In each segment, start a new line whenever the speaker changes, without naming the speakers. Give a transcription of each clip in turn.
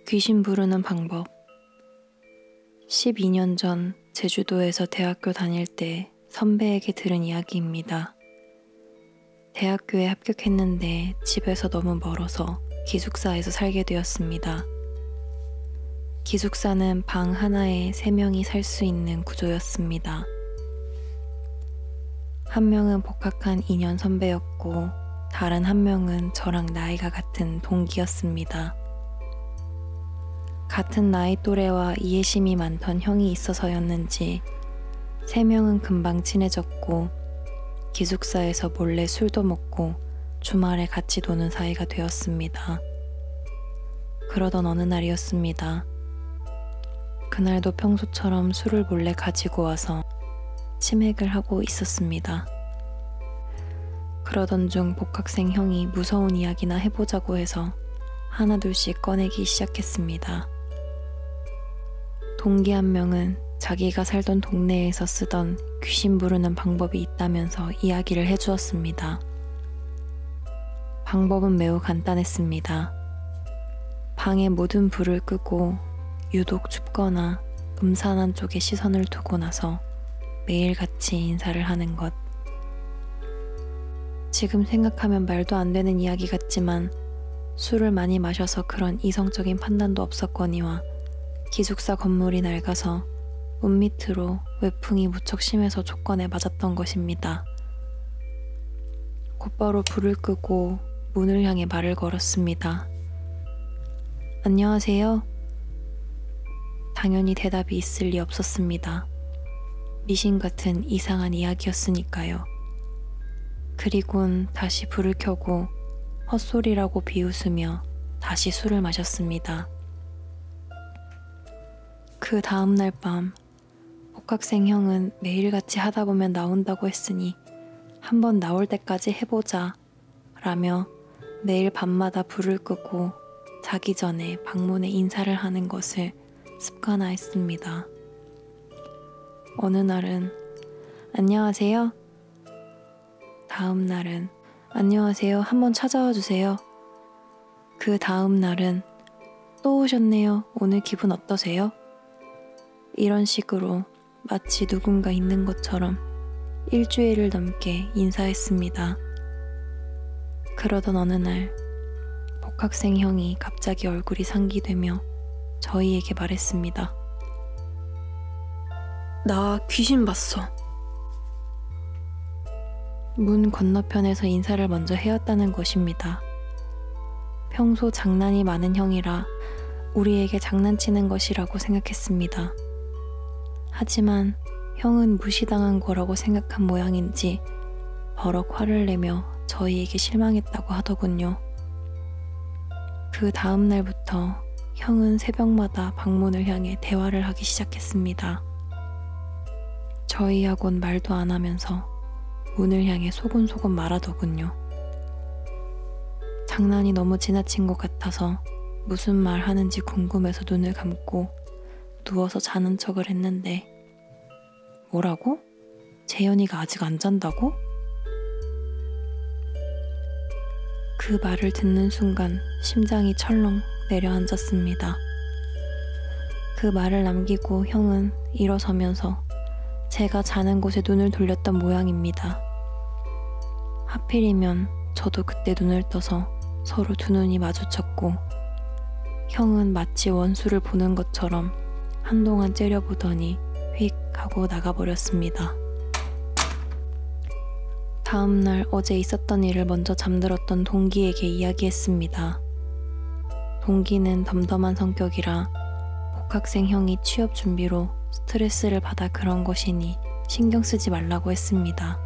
귀신 부르는 방법. 12년 전 제주도에서 대학교 다닐 때 선배에게 들은 이야기입니다. 대학교에 합격했는데 집에서 너무 멀어서 기숙사에서 살게 되었습니다. 기숙사는 방 하나에 3명이 살 수 있는 구조였습니다. 한 명은 복학한 2년 선배였고 다른 한 명은 저랑 나이가 같은 동기였습니다. 같은 나이 또래와 이해심이 많던 형이 있어서였는지 3명은 금방 친해졌고 기숙사에서 몰래 술도 먹고 주말에 같이 노는 사이가 되었습니다. 그러던 어느 날이었습니다. 그날도 평소처럼 술을 몰래 가지고 와서 치맥을 하고 있었습니다. 그러던 중 복학생 형이 무서운 이야기나 해보자고 해서 하나둘씩 꺼내기 시작했습니다. 동기 한 명은 자기가 살던 동네에서 쓰던 귀신 부르는 방법이 있다면서 이야기를 해주었습니다. 방법은 매우 간단했습니다. 방의 모든 불을 끄고 유독 춥거나 음산한 쪽에 시선을 두고 나서 매일같이 인사를 하는 것. 지금 생각하면 말도 안 되는 이야기 같지만 술을 많이 마셔서 그런 이성적인 판단도 없었거니와 기숙사 건물이 낡아서 문 밑으로 외풍이 무척 심해서 조건에 맞았던 것입니다. 곧바로 불을 끄고 문을 향해 말을 걸었습니다. 안녕하세요. 당연히 대답이 있을 리 없었습니다. 미신 같은 이상한 이야기였으니까요. 그리곤 다시 불을 켜고 헛소리라고 비웃으며 다시 술을 마셨습니다. 그 다음날 밤 복학생 형은 매일같이 하다 보면 나온다고 했으니 한번 나올 때까지 해보자 라며 매일 밤마다 불을 끄고 자기 전에 방문에 인사를 하는 것을 습관화했습니다. 어느 날은 안녕하세요. 다음 날은 안녕하세요. 한번 찾아와 주세요. 그 다음 날은 또 오셨네요. 오늘 기분 어떠세요? 이런 식으로 마치 누군가 있는 것처럼 일주일을 넘게 인사했습니다. 그러던 어느 날 복학생 형이 갑자기 얼굴이 상기되며 저희에게 말했습니다. 나 귀신 봤어. 문 건너편에서 인사를 먼저 해왔다는 것입니다. 평소 장난이 많은 형이라 우리에게 장난치는 것이라고 생각했습니다. 하지만 형은 무시당한 거라고 생각한 모양인지 버럭 화를 내며 저희에게 실망했다고 하더군요. 그 다음 날부터 형은 새벽마다 방문을 향해 대화를 하기 시작했습니다. 저희하곤 말도 안 하면서 문을 향해 소곤소곤 말하더군요. 장난이 너무 지나친 것 같아서 무슨 말 하는지 궁금해서 눈을 감고 누워서 자는 척을 했는데 뭐라고? 재현이가 아직 안 잔다고? 그 말을 듣는 순간 심장이 철렁 내려앉았습니다. 그 말을 남기고 형은 일어서면서 제가 자는 곳에 눈을 돌렸던 모양입니다. 하필이면 저도 그때 눈을 떠서 서로 두 눈이 마주쳤고 형은 마치 원수를 보는 것처럼 한동안 째려보더니 휙 하고 나가버렸습니다. 다음날 어제 있었던 일을 먼저 잠들었던 동기에게 이야기했습니다. 동기는 덤덤한 성격이라 복학생 형이 취업 준비로 스트레스를 받아 그런 것이니 신경 쓰지 말라고 했습니다.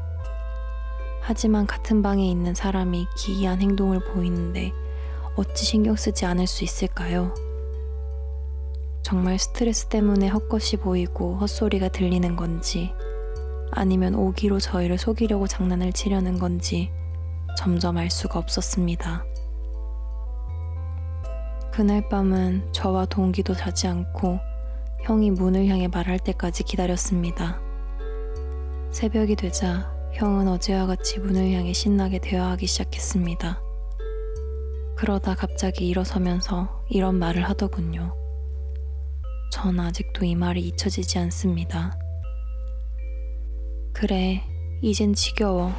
하지만 같은 방에 있는 사람이 기이한 행동을 보이는데 어찌 신경 쓰지 않을 수 있을까요? 정말 스트레스 때문에 헛것이 보이고 헛소리가 들리는 건지 아니면 오기로 저희를 속이려고 장난을 치려는 건지 점점 알 수가 없었습니다. 그날 밤은 저와 동기도 자지 않고 형이 문을 향해 말할 때까지 기다렸습니다. 새벽이 되자 형은 어제와 같이 문을 향해 신나게 대화하기 시작했습니다. 그러다 갑자기 일어서면서 이런 말을 하더군요. 전 아직도 이 말이 잊혀지지 않습니다. 그래, 이젠 지겨워.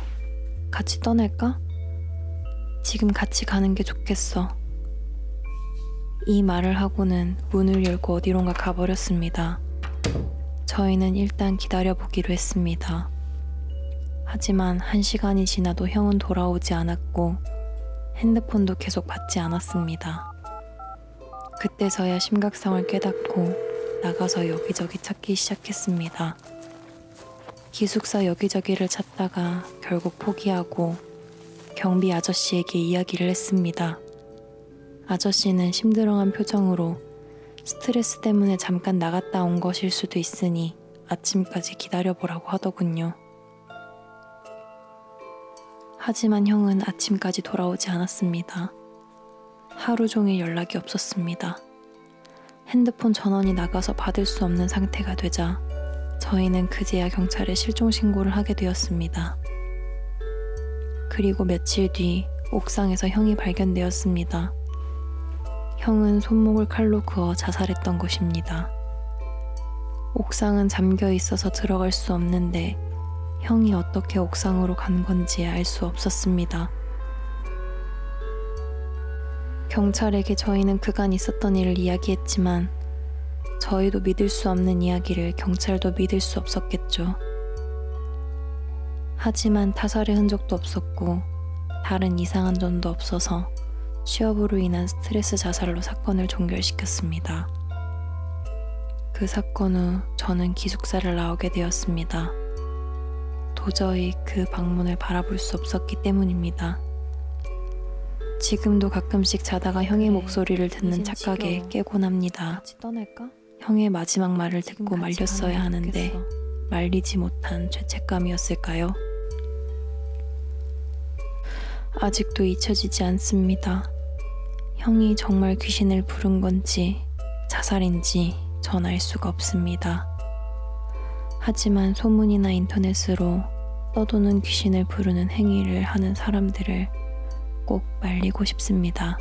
같이 떠날까? 지금 같이 가는 게 좋겠어. 이 말을 하고는 문을 열고 어디론가 가버렸습니다. 저희는 일단 기다려보기로 했습니다. 하지만 1시간이 지나도 형은 돌아오지 않았고 핸드폰도 계속 받지 않았습니다. 그때서야 심각성을 깨닫고 나가서 여기저기 찾기 시작했습니다. 기숙사 여기저기를 찾다가 결국 포기하고 경비 아저씨에게 이야기를 했습니다. 아저씨는 심드렁한 표정으로 스트레스 때문에 잠깐 나갔다 온 것일 수도 있으니 아침까지 기다려보라고 하더군요. 하지만 형은 아침까지 돌아오지 않았습니다. 하루 종일 연락이 없었습니다. 핸드폰 전원이 나가서 받을 수 없는 상태가 되자 저희는 그제야 경찰에 실종 신고를 하게 되었습니다. 그리고 며칠 뒤 옥상에서 형이 발견되었습니다. 형은 손목을 칼로 그어 자살했던 것입니다. 옥상은 잠겨 있어서 들어갈 수 없는데 형이 어떻게 옥상으로 간 건지 알 수 없었습니다. 경찰에게 저희는 그간 있었던 일을 이야기했지만 저희도 믿을 수 없는 이야기를 경찰도 믿을 수 없었겠죠. 하지만 타살의 흔적도 없었고 다른 이상한 점도 없어서 취업으로 인한 스트레스 자살로 사건을 종결시켰습니다. 그 사건 후 저는 기숙사를 나오게 되었습니다. 도저히 그 방문을 바라볼 수 없었기 때문입니다. 지금도 가끔씩 자다가 형의 목소리를 듣는 착각에 깨곤 합니다.
같이 떠날까?
형의 마지막 말을 듣고
같이
말렸어야
가면
하는데
좋겠어.
말리지 못한 죄책감이었을까요? 아직도 잊혀지지 않습니다. 형이 정말 귀신을 부른 건지 자살인지 전 알 수가 없습니다. 하지만 소문이나 인터넷으로 떠도는 귀신을 부르는 행위를 하는 사람들을 꼭 말리고 싶습니다.